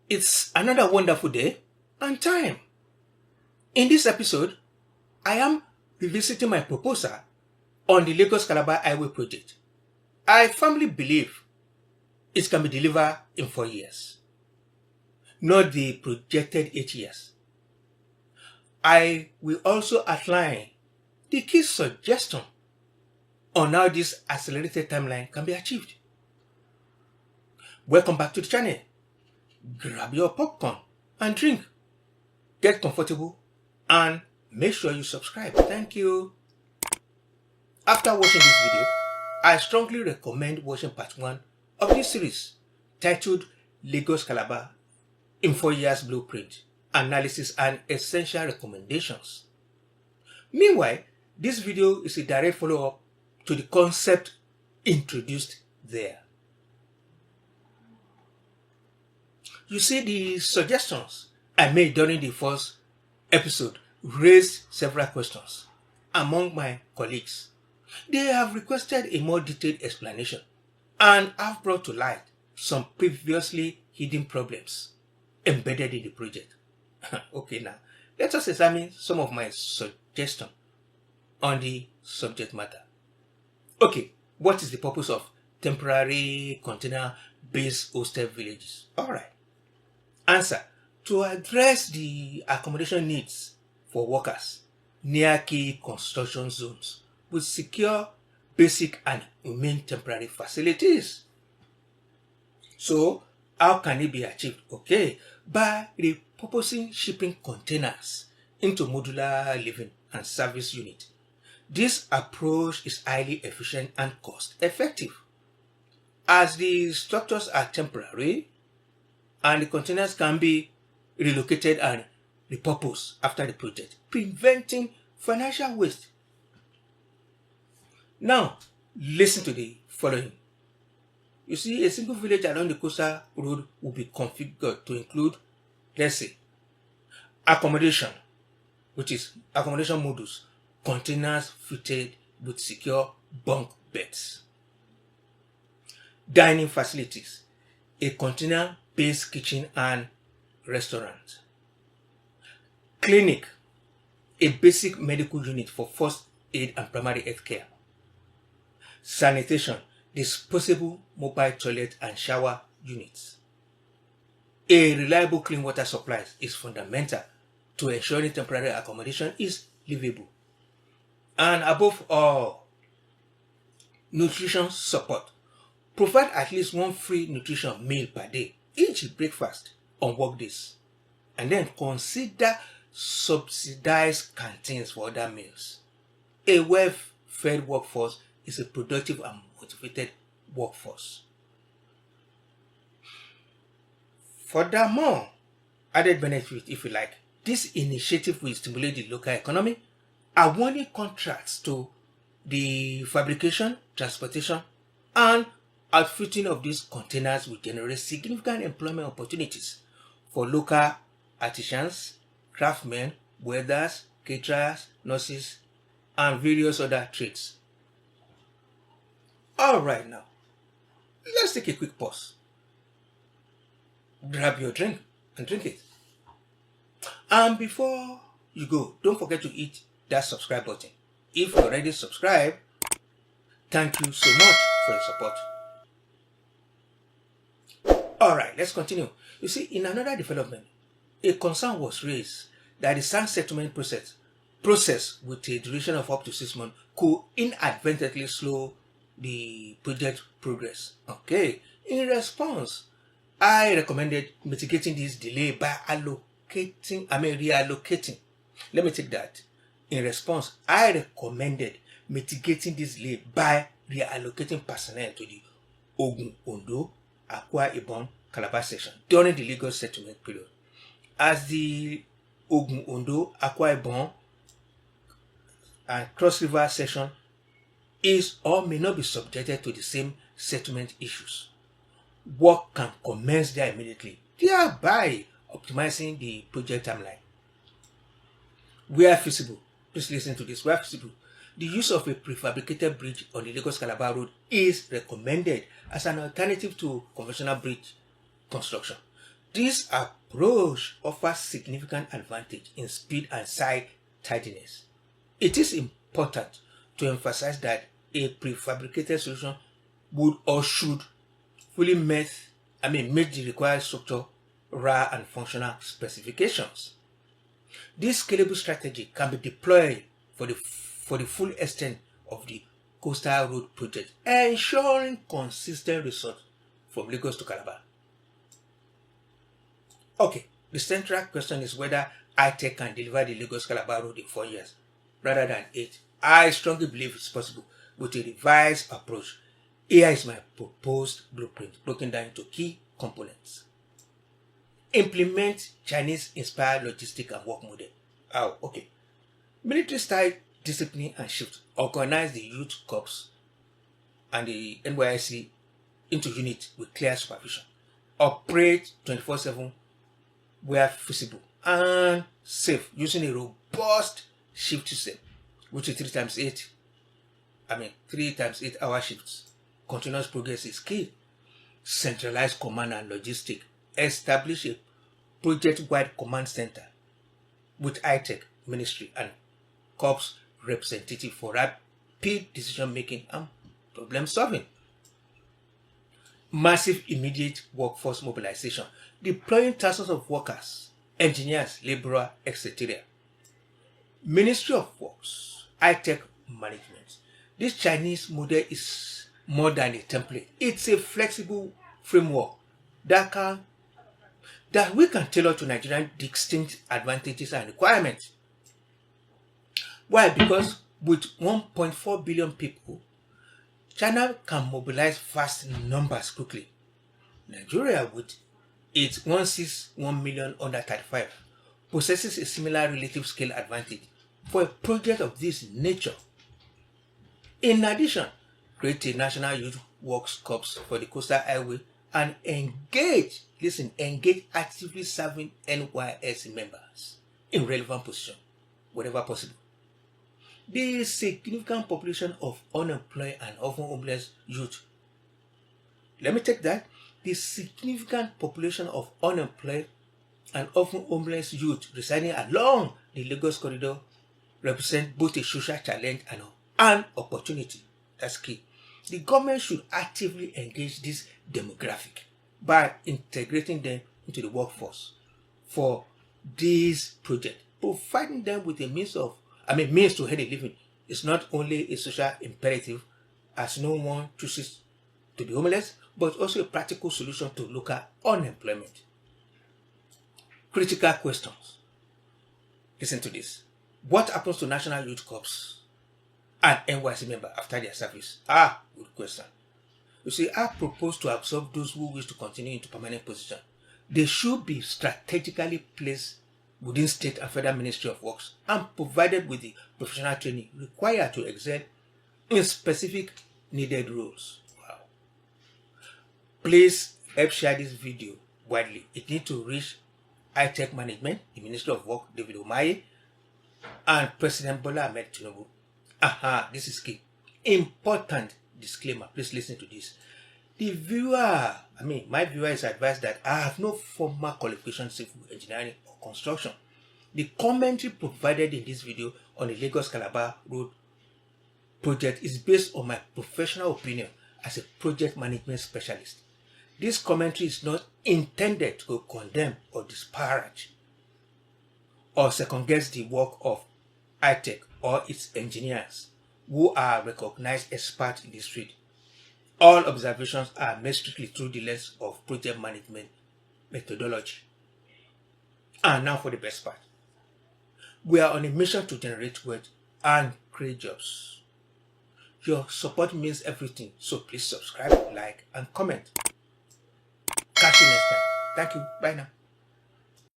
It's another wonderful day and time. In this episode, I am revisiting my proposal on the Lagos-Calabar Highway project. I firmly believe it can be delivered in 4 years, not the projected 8 years. I will also outline the key suggestion on how this accelerated timeline can be achieved. Welcome back to the channel. Grab your popcorn and drink. Get comfortable and make sure you subscribe. Thank you. After watching this video, I strongly recommend watching part 1 of this series titled Lagos-Calabar in 4 Years Blueprint, Analysis and Essential Recommendations. Meanwhile, this video is a direct follow-up to the concept introduced there. You see, the suggestions I made during the first episode raised several questions among my colleagues. They have requested a more detailed explanation and have brought to light some previously hidden problems embedded in the project. Okay, now let us examine some of my suggestions on the subject matter. Okay, what is the purpose of temporary container-based hostel villages? Alright. Answer: to address the accommodation needs for workers near key construction zones with secure, basic and humane temporary facilities. So, how can it be achieved? Okay, by repurposing shipping containers into modular living and service units. This approach is highly efficient and cost effective, as the structures are temporary and the containers can be relocated and repurposed after the project, preventing financial waste. Now, listen to the following. You see, a single village along the coastal road will be configured to include, let's say, accommodation, which is accommodation modules, containers fitted with secure bunk beds, dining facilities, a container-based kitchen and restaurant, clinic, a basic medical unit for first aid and primary health care, sanitation, disposable mobile toilet and shower units. A reliable clean water supply is fundamental to ensuring temporary accommodation is livable. And above all, nutrition support. Provide at least one free nutrition meal per day, each breakfast on work days. And then consider subsidized canteens for other meals. A well-fed workforce is a productive and motivated workforce. Furthermore, added benefit, if you like, this initiative will stimulate the local economy, awarding contracts to the fabrication, transportation, and outfitting of these containers will generate significant employment opportunities for local artisans, craftsmen, welders, caterers, nurses, and various other trades. Alright, now, let's take a quick pause. Grab your drink and drink it. And before you go, don't forget to hit that subscribe button. If you're already subscribed, thank you so much for your support. Alright, let's continue. You see, in another development, a concern was raised that the sand settlement process with a duration of up to 6 months could inadvertently slow the project progress. Okay, in response, I recommended mitigating this delay by reallocating. Let me take that. In response, I recommended mitigating this delay by reallocating personnel to the Ogun, Ondo, Akwa Ibom, Calabar section during the legal settlement period, as the Ogun, Ondo, Akwa Ibom, and Cross River section is or may not be subjected to the same settlement issues. Work can commence there immediately, thereby optimizing the project timeline. Where feasible, please listen to this, where feasible, the use of a prefabricated bridge on the Lagos-Calabar road is recommended as an alternative to conventional bridge construction. This approach offers significant advantage in speed and site tidiness. It is important to emphasize that a prefabricated solution would or should fully meet the required structure, raw and functional specifications. This scalable strategy can be deployed for the full extent of the coastal road project, ensuring consistent results from Lagos to Calabar. Okay, the central question is whether iTech can deliver the Lagos-Calabar road in 4 years rather than 8. I strongly believe it's possible with a revised approach. Here is my proposed blueprint broken down into key components. Implement Chinese-inspired logistic and work model. Oh, okay. Military-style discipline and shift. Organize the youth corps and the NYSC into units with clear supervision. Operate 24/7 where feasible and safe using a robust shift system, which is 3 times 8 hour shifts. Continuous progress is key. Centralized command and logistic. Establish a project-wide command center with iTech ministry and corps representative for rapid decision making and problem solving. Massive immediate workforce mobilization, deploying thousands of workers, engineers, laborers, etc. Ministry of Works, iTech management. This Chinese model is more than a template. It's a flexible framework that we can tailor to Nigerian distinct advantages and requirements. Why? Because with 1.4 billion people, China can mobilize vast numbers quickly. Nigeria, with its 161 million under 35, possesses a similar relative scale advantage for a project of this nature. In addition, create a national youth works corps for the coastal highway and engage actively serving NYSC members in relevant position, wherever possible. The significant population of unemployed and often homeless youth. Let me take that. The significant population of unemployed and often homeless youth residing along the Lagos corridor represent both a social challenge and an opportunity. That's key. The government should actively engage this demographic by integrating them into the workforce for this project, providing them with a means to earn a living. Is not only a social imperative, as no one chooses to be homeless, but also a practical solution to local unemployment. Critical questions. Listen to this. What happens to National Youth Corps and NYC member after their service? Good question. You see, I propose to absorb those who wish to continue into permanent position. They should be strategically placed within state and federal Ministry of Works and provided with the professional training required to excel in specific needed roles. Wow. Please help share this video widely. It needs to reach iTech management, the Ministry of Work, David Umahi, and President Bola Ahmed Tinubu. This is key. Important disclaimer. Please listen to this. My viewer is advised that I have no formal qualification in civil engineering or construction. The commentary provided in this video on the Lagos-Calabar road project is based on my professional opinion as a project management specialist. This commentary is not intended to condemn or disparage or second-guess the work of iTech or its engineers, who are recognized experts in this field. All observations are made strictly through the lens of project management methodology. And now for the best part. We are on a mission to generate wealth and create jobs. Your support means everything, so please subscribe, like, and comment. Catch you next time. Thank you. Bye now.